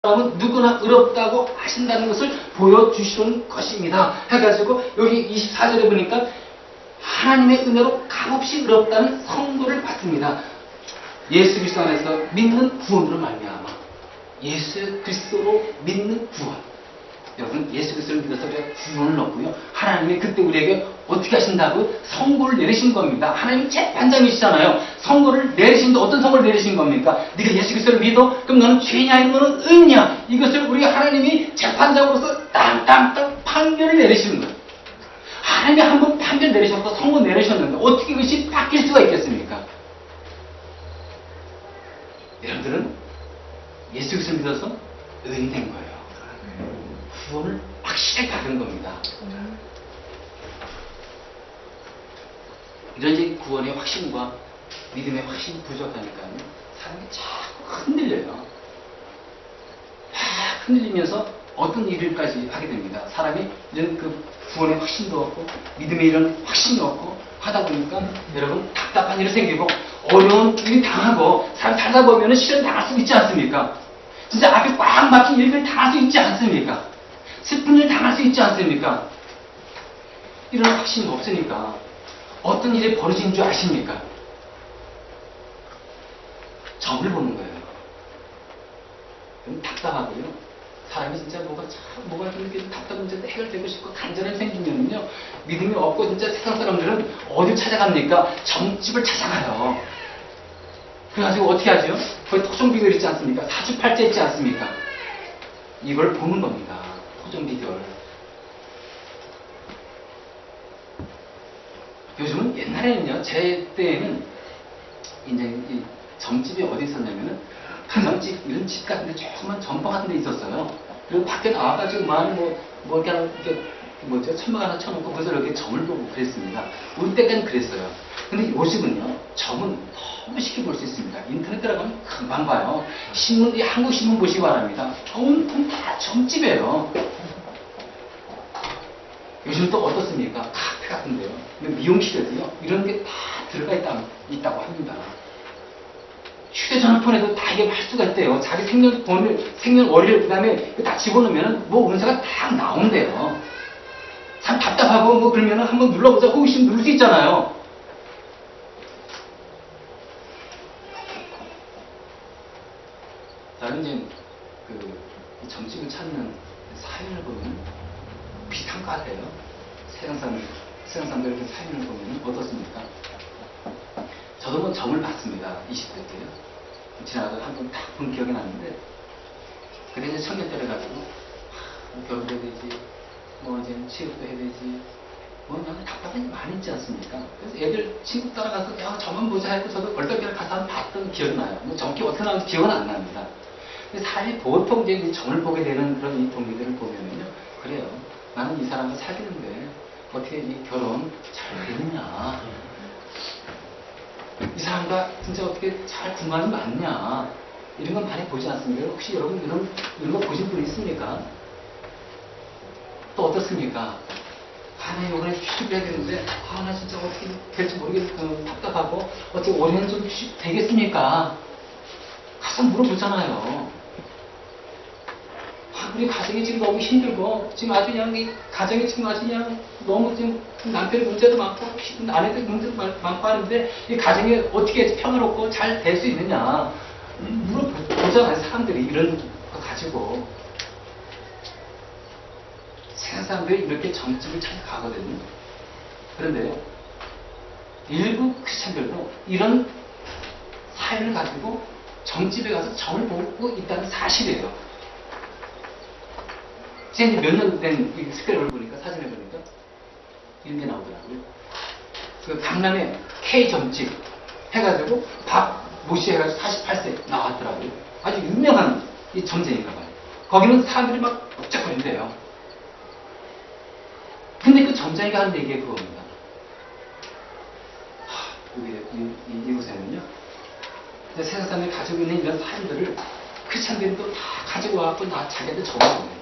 사람은 누구나 의롭다고 하신다는 것을 보여주시는 것입니다. 해가지고 여기 24절에 보니까 하나님의 은혜로 값없이 의롭다는 선고를 받습니다. 예수 그리스도 안에서 믿는 구원으로 말미암아 예수 그리스도로 믿는 구원. 여러분 예수 그리스도를 믿어서 우리가 구원을 얻고요. 하나님이 그때 우리에게 어떻게 하신다고 선고를 내리신 겁니다. 하나님 재판장이시잖아요. 선고를 내리신데 어떤 선고를 내리신 겁니까? 네가 예수 그리스도를 믿어? 그럼 너는 죄냐 아니면 의냐? 이것을 우리 하나님이 재판장으로서 땅땅땅 판결을 내리시는 거예요. 하나님이 한번 판결 내리셨고 선고 내리셨는데 어떻게 이것이 바뀔 수가 있겠습니까? 여러분들은 예수 그리스도를 믿어서 의인이 된 거예요. 구원을 확실히 받은 겁니다. 이런 이제 구원의 확신과 믿음의 확신이 부족하니까요. 사람이 자꾸 흔들려요. 막 흔들리면서 어떤 일을까지 하게 됩니다. 사람이 이런 그 구원의 확신도 없고 믿음의 이런 확신도 없고 하다 보니까 여러분 답답한 일이 생기고 어려운 일이 당하고 사람 살다 보면 실현 당할 수 있지 않습니까? 진짜 앞에 꽉 막힌 일을 당할 수 있지 않습니까? 슬픈 일 당할 수 있지 않습니까? 이런 확신이 없으니까 어떤 일이 벌어진 줄 아십니까? 점을 보는 거예요. 그럼 답답하고요. 사람이 진짜 뭐가 좀 이렇게 답답한 문제도 해결되고 싶고 간절함이 생기면요. 믿음이 없고 진짜 세상 사람들은 어딜 찾아갑니까? 점집을 찾아가요. 그래가지고 어떻게 하죠? 거기 토종비결 있지 않습니까? 사주팔자 있지 않습니까? 이걸 보는 겁니다. 토종비결. 요즘은 옛날에는요, 제 때에는 이제 이 점집이 어디 있었냐면은 가정집 이런 집 같은데 조그만 전방 같은데 있었어요. 그리고 밖에 나와가지고 뭐 그냥 이렇게 뭐죠 천막 하나 쳐놓고 거기서 이렇게 점을 보고 그랬습니다. 우리 때까지는 그랬어요. 근데 요즘은요 점은 너무 쉽게 볼 수 있습니다. 인터넷 들어가면 금방 봐요. 신문, 이 한국 신문 보시기 바랍니다. 온통 다 점집이에요. 요즘 또 어떻습니까? 카페 같은데요. 미용실에도요 이런 게 다 들어가 있다고 합니다. 휴대전화폰에도 다 이게 할 수가 있대요. 자기 생년월일 그 다음에 다 집어넣으면 뭐 운세가 다 나온대요. 참 답답하고 뭐 그러면 한번 눌러보자 호기심 누를 수 있잖아요. 저는 이제 그 점집을 찾는 사연을 보면 비슷한 것 같아요. 세상 사람들 그 사연을 보면 어떻습니까? 저도 뭐 점을 봤습니다. 20대 때요. 지나가다 한 번 딱 본 기억이 났는데, 그때 이제 청년 때를 가지고, 결혼도 해야 되지, 뭐 이제 취업도 해야 되지, 뭐 그냥 답답한 게 많이 있지 않습니까? 그래서 애들 친구 따라가서 야 점만 보자 했고 저도 얼떨결에 가서 한번 봤던 기억이 나요. 뭐 정확히 어떻게 나오는지 기억은 안 납니다. 근데 사실 보통 이제 점을 보게 되는 그런 이 동기들을 보면은요, 그래요. 나는 이 사람과 사귀는데 어떻게 이 결혼 잘 되느냐? 이 사람과 진짜 어떻게 잘 궁합이 맞냐? 이런 건 많이 보지 않습니까? 혹시 여러분 이런 거 보신 분 있습니까? 또 어떻습니까? 나 이번에 휴직을 해야 되는데, 나 진짜 어떻게 될지 모르겠고, 답답하고, 어떻게 올해는 좀 휴직 되겠습니까? 가서 물어보잖아요. 우리 가정이 지금 너무 힘들고, 지금 아주 그냥 이 가정이 지금 아주 그냥 너무 지금 남편의 문제도 많고, 아내들 문제도 많고 하는데, 이 가정이 어떻게 평화롭고 잘 될 수 있느냐. 물어보잖아요. 사람들이 이런 거 가지고. 세상 사람들이 이렇게 점집을 찾아가거든요. 그런데요, 일부 크리스천들도 이런 사연을 가지고 점집에 가서 점을 보고 있다는 사실이에요. 제가 이제 몇 년 된 스크랩을 보니까, 사진을 보니까 이런 게 나오더라고요. 그 강남의 K 점집 해가지고 박 모씨 해가지고 48세 나왔더라고요. 아주 유명한 이 점쟁인가 봐요. 거기는 사람들이 막 복잡거린대요. 근데 그 점쟁이가 하는 얘기가 그겁니다. 이곳에는요, 세상 사람들이 가지고 있는 이런 사연들을 크리스찬들이 또 다 가지고 와서 자기한테 적어줍니다.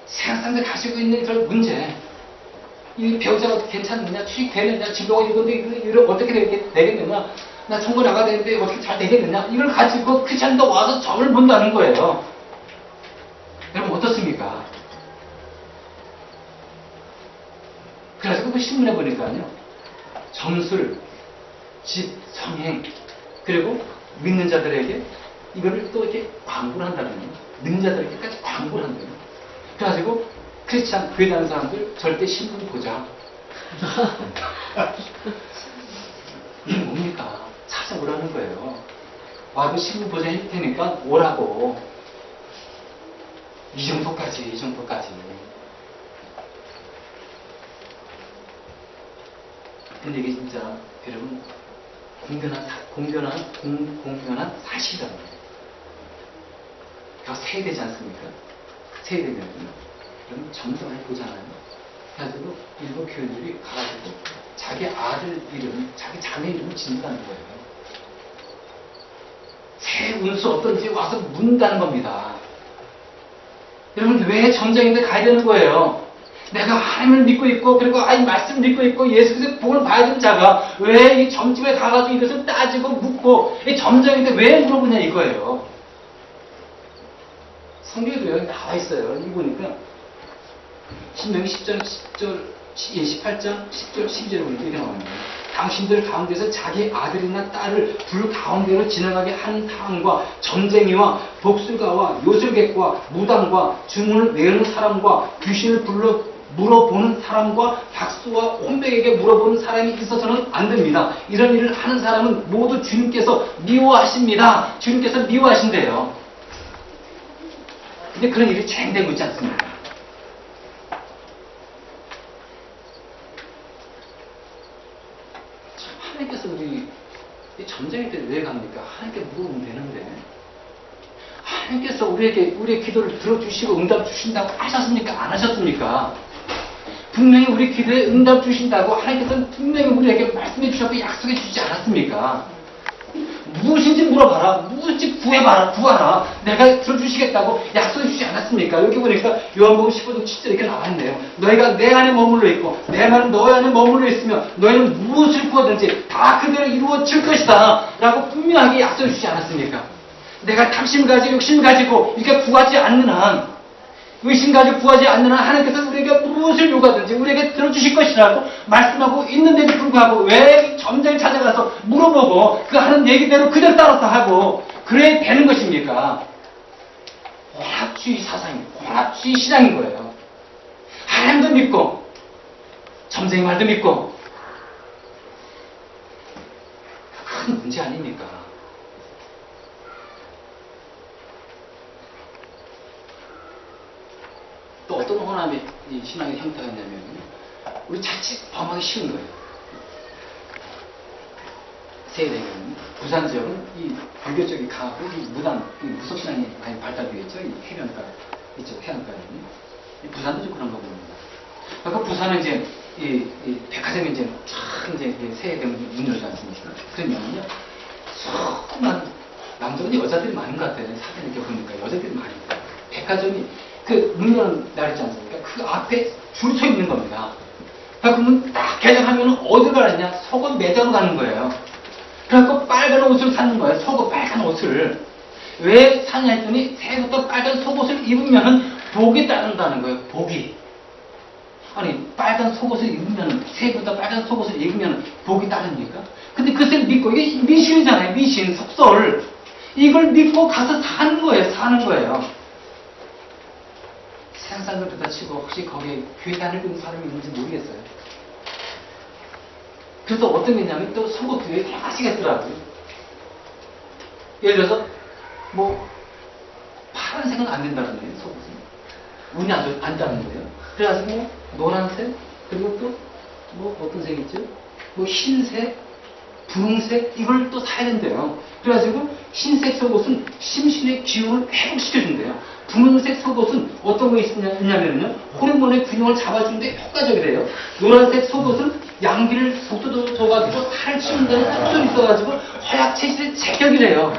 세상 사람들이 가지고 있는 그런 문제, 이 배우자가 괜찮느냐, 취직되느냐, 진로가 이건데 이걸 어떻게 되겠느냐, 나 천국 나가야 되는데 어떻게 잘 되겠느냐? 이걸 가지고 크리스찬도 와서 점을 본다는 거예요. 여러분 어떻습니까? 그래서 그 신문에 보니까요. 점술, 집, 성행, 그리고 믿는 자들에게 이거를 또 이렇게 광고를 한다는 거예요. 믿는 자들에게까지 광고를 한다는 거예요. 그래가지고 크리스찬 교회 다니는 사람들 절대 신문 보자. 이게 뭡니까? 찾아오라는 거예요. 와도 신문 보자 할 테니까 오라고. 이 정도까지. 근데 이게 진짜 여러분 공변한 사실이라는 거예요. 그래서 세대지 않습니까? 세대면 여러분 점점 많이 보잖아요. 그래가지고 일본 교인들이 가가지고 자기 아들 이름, 자기 자매 이름을 짓는다는 거예요. 새 운수 어떤지 와서 묻는다는 겁니다. 여러분 왜 점쟁인데 가야 되는 거예요? 내가 하나님을 믿고 있고 그리고 이 말씀을 믿고 있고 예수 그리스도의 복을 봐야 되는 자가 왜 이 점집에 가가지고 이것을 따지고 묻고 이 점쟁인데 왜 물어보냐 이거예요. 성경에도 나와 있어요. 여기 보니까 신명기 18장 10절 보니까 이렇게 나옵니다. 당신들 가운데서 자기 아들이나 딸을 불 가운데로 지나가게 하는 사람과 점쟁이와 복술가와 요술객과 무당과 주문을 외우는 사람과 귀신을 불러 물어보는 사람과 박수와 혼백에게 물어보는 사람이 있어서는 안 됩니다. 이런 일을 하는 사람은 모두 주님께서 미워하십니다. 주님께서 미워하신대요. 근데 그런 일이 진행되고 있지 않습니까? 하나님께서 우리 점쟁이 때 왜 갑니까? 하나님께 물어보면 되는데 하나님께서 우리의 기도를 들어주시고 응답 주신다고 하셨습니까? 안 하셨습니까? 분명히 우리 기도에 응답 주신다고 하나님께서는 분명히 우리에게 말씀해 주셨고 약속해 주시지 않았습니까? 무엇인지 물어봐라. 무엇인지 구하라. 내가 들어주시겠다고 약속해 주시지 않았습니까? 여기 보니까 요한복음 15장 7절 이렇게 나와있네요. 너희가 내 안에 머물러 있고 내 말은 너희 안에 머물러 있으면 너희는 무엇을 구하든지 다 그대로 이루어질 것이다 라고 분명하게 약속해 주시지 않았습니까? 내가 탐심 가지고 욕심 가지고 이렇게 구하지 않는 한 의심 가지고 구하지 않는 한 하나님께서 우리에게 무엇을 요구하든지 우리에게 들어주실 것이라고 말씀하고 있는데도 불구하고 왜 점쟁이 찾아가서 물어보고 그 하는 얘기대로 그대로 따라서 하고 그래야 되는 것입니까? 혼합주의 사상이 혼합주의 신앙인 거예요. 하나님도 믿고 점쟁이 말도 믿고 큰 문제 아닙니까? 또 어떤 혼합의 신앙의 형태가 있냐면 우리 자칫 범하기 쉬운 거예요. 세계대교는 부산 지역은 이 불교 쪽이 강하고 이 무당, 이 무속신앙이 많이 발달되겠죠. 이 해변가 이쪽 해안가에는 부산도 좀 그런 거 봅니다. 그러니까 부산은 이제 이 백화점이 이제 쫙 이제 세계대교 문 열지 않습니까? 그러면요 수많은 남자는 여자들이 많은 것 같아요. 사진 이렇게 보니까 여자들이 많이 있어요. 백화점이 그 문 여는 날 있지 않습니까? 그 앞에 줄 서 있는 겁니다. 그러면 딱 개장하면 어디로 가느냐? 속옷 매장으로 가는 거예요. 그래갖고 빨간 옷을 사는 거예요. 속옷 빨간 옷을. 왜 사냐 했더니 새해부터 빨간 속옷을 입으면 복이 따른다는 거예요. 복이. 아니 빨간 속옷을 입으면 새해부터 빨간 속옷을 입으면 복이 따릅니까? 근데 그것을 믿고 이게 미신이잖아요. 미신, 속설. 이걸 믿고 가서 사는 거예요. 세상 사람들 그다 치고 혹시 거기에 교회 다니고 있는 사람이 있는지 모르겠어요. 그래서 어떤 게 있냐면 또 속옷 교회에 하시겠더라고요. 예를 들어서 뭐 파란색은 안 된다는 거예요. 속옷은 운이 안 따는 거예요. 그래가지고 뭐 노란색 그리고 또 뭐 어떤 색 있죠? 뭐 흰색, 분홍색 이걸 또 사야 된대요. 그래가지고 흰색 속옷은 심신의 기운을 회복시켜준대요. 분홍색 속옷은 어떤 거 있냐면요 호르몬의 균형을 잡아주는데 효과적이래요. 노란색 속옷은 양기를 북돋워줘가지고 살을 치운다는 특성이 있어가지고 허약 체질의 제격이래요.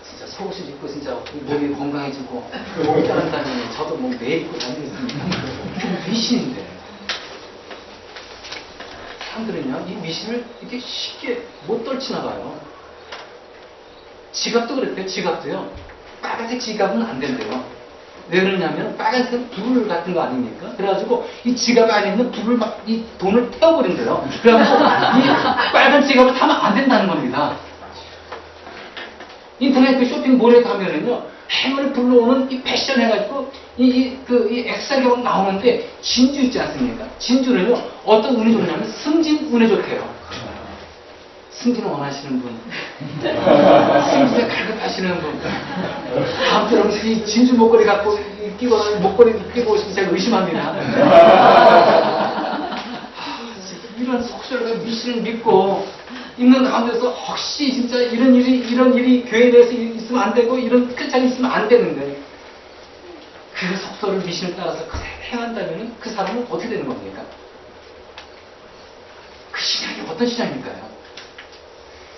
진짜 속옷을 입고 진짜 몸이 건강해지고 몸이 따른다니 저도 뭐 매일 입고 다니겠습니다. 미신인데 사람들은요, 이 미신을 이렇게 쉽게 못 떨치나 봐요. 지갑도 그랬대요. 지갑도요. 빨간색 지갑은 안 된대요. 왜 그러냐면 빨간색은 불 같은 거 아닙니까? 그래가지고 이 지갑 안에 있는 불을 막 이 돈을 태워버린대요. 그래가지고 이 빨간 지갑을 사면 안 된다는 겁니다. 인터넷 그 쇼핑몰에 가면은요, 행을 불러오는 이 패션 해가지고 이 엑셀이 나오는데 진주 있지 않습니까? 진주는요, 어떤 운이 좋냐면 승진 운에 좋대요. 승진 원하시는 분, 승진에 갈급하시는 분, 다음 주에 이 진주 목걸이 갖고 끼고 목걸이 끼고 오시면 제가 의심합니다. 이런 속설과 미신을 믿고 있는 가운데서 혹시 진짜 이런 일이 교회에 대해서 있으면 안 되고 이런 크리스찬이 있으면 안 되는데 그 속설을 미신을 따라서 행한다면 그 사람은 어떻게 되는 겁니까? 그 신앙이 어떤 신앙일까요?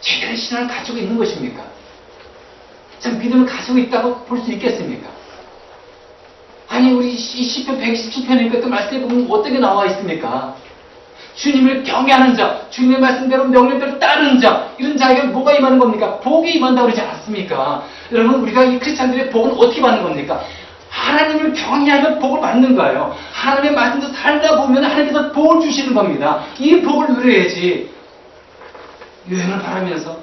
제대로 신앙을 가지고 있는 것입니까? 참 믿음을 가지고 있다고 볼 수 있겠습니까? 아니 우리 시편 127편이니까 그 말씀에 보면 어떻게 나와 있습니까? 주님을 경외하는 자, 주님의 말씀대로 명령대로 따르는 자, 이런 자에게 뭐가 임하는 겁니까? 복이 임한다고 그러지 않았습니까? 여러분 우리가 이 크리스찬들의 복은 어떻게 받는 겁니까? 하나님을 경외하면 복을 받는 거예요. 하나님의 말씀대로 살다 보면 하나님께서 복을 주시는 겁니다. 이 복을 누려야지 유행을 바라면서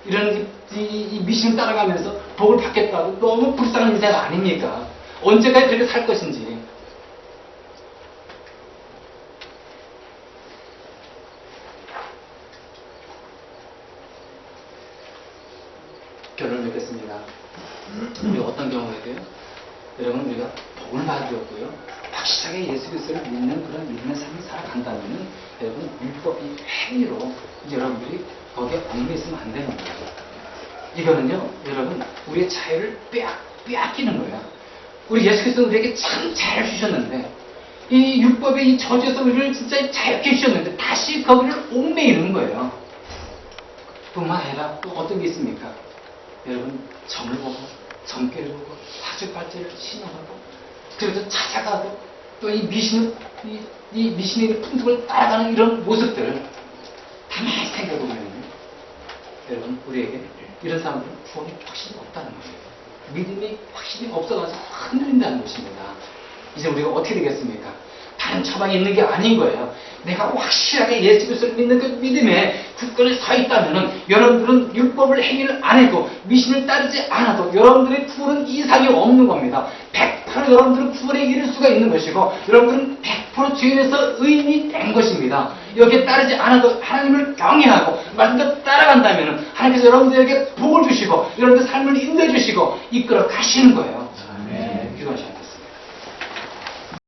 이런 이 미신을 따라가면서 복을 받겠다고 너무 불쌍한 인생 아닙니까? 언제까지 그렇게 살 것인지. 결론을 맺겠습니다. 우리 어떤 경우에도요, 여러분 우리가 복을 받으었고요, 확실하게 예수 그리스도를 믿는 그런 믿는 삶을 살아간다면은 여러분 율법이 행위로 여러분들이 거기에 얽매 있으면 안 되는 거예요. 이거는요, 여러분 우리의 자유를 빼앗기는 거예요. 우리 예수 그리스도는 우리에게 참 자유를 주셨는데 이 율법의 이 저주에서 우리를 진짜 자유케 주셨는데 다시 거기를 얽매이는 거예요. 뿐만 아니라 또 어떤 게 있습니까? 여러분 점을 보고 점괘를 보고 사주팔자를 신용하고 그래도 찾아가고 또 이 미신의 풍습을 따라가는 이런 모습들 가만히 생각해보면 여러분 우리에게 이런 사람들은 구원이 확실히 없다는 거예요. 믿음이 확실히 없어가지고 흔들린다는 것입니다. 이제 우리가 어떻게 되겠습니까? 다른 처방이 있는 게 아닌 거예요. 내가 확실하게 예수 그리스도를 믿는 그 믿음에 굳건히 서 있다면은 여러분들은 율법을 행위를 안 해도 미신을 따르지 않아도 여러분들의 구원은 이상이 없는 겁니다. 100% 여러분들은 구원에 이를 수가 있는 것이고 여러분들은 100% 죄인에서 의인이 된 것입니다. 여기에 따르지 않아도 하나님을 경외하고 말씀대로 따라간다면은 하나님께서 여러분들에게 복을 주시고 여러분들 삶을 인도해 주시고 이끌어 가시는 거예요.